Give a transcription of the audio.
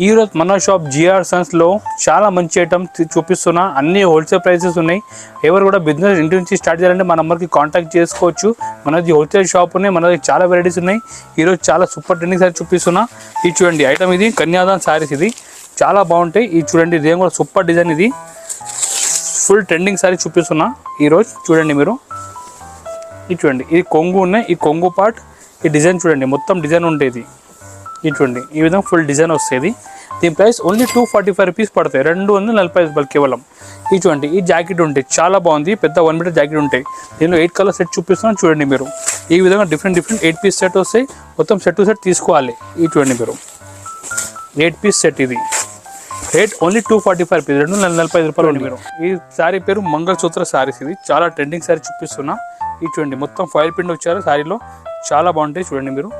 ఈరోజు మన shop GR Sons చాలా మంచి ఐటమ్స్ చూపిస్తున్నా. అన్ని హోల్సేల్ ప్రైసెస్ ఉన్నాయి. ఎవరు కూడా బిజినెస్ ఇంటి నుంచి స్టార్ట్ చేయాలంటే మన నెంబర్కి కాంటాక్ట్ చేసుకోవచ్చు. మనది హోల్సేల్ షాప్ ఉన్నాయి. మనది చాలా వెరైటీస్ ఉన్నాయి. ఈరోజు చాలా సూపర్ ట్రెండింగ్ సారీ చూపిస్తున్నా. ఇది చూడండి ఐటమ్, ఇది కన్యాదాన్ సారీస్, ఇది చాలా బాగుంటాయి. ఇది చూడండి, ఇదేం కూడా సూపర్ డిజైన్, ఇది ఫుల్ ట్రెండింగ్ సారీ చూపిస్తున్నా ఈరోజు. చూడండి మీరు, ఇది చూడండి, ఇది కొంగు ఉన్నాయి. ఈ కొంగు పార్ట్, ఈ డిజైన్ చూడండి, మొత్తం డిజైన్ ఉండేది. ఇది చూడండి, ఈ విధంగా ఫుల్ డిజైన్ వస్తుంది. దీని ప్రైస్ ఓన్లీ 245 రూపీస్ పడతాయి, 240 రూపాయలు కేవలం. ఇది చూడండి, ఈ జాకెట్ ఉంటాయి, చాలా బాగుంది. పెద్ద 1 మీటర్ జాకెట్ ఉంటాయి. దీనిలో 8 కలర్ సెట్ చూపిస్తున్నాను. చూడండి మీరు, ఈ విధంగా డిఫరెంట్ 8 పీస్ సెట్ వస్తాయి. మొత్తం సెట్ టు సెట్ తీసుకోవాలి. ఇది చూడండి మీరు, 8 పీస్ సెట్. ఇది రేట్ ఓన్లీ 245 రూపీస్, 245 రూపాయలు. మీరు ఈ శారీ పేరు మంగళసూత్ర శారీస్. ఇది చాలా ట్రెండింగ్ శారీ చూపిస్తున్నా. ఇది చూడండి, మొత్తం ఫాయిల్ ప్రింట్ వచ్చారు శారీలో, చాలా బాగుంటాయి. చూడండి మీరు.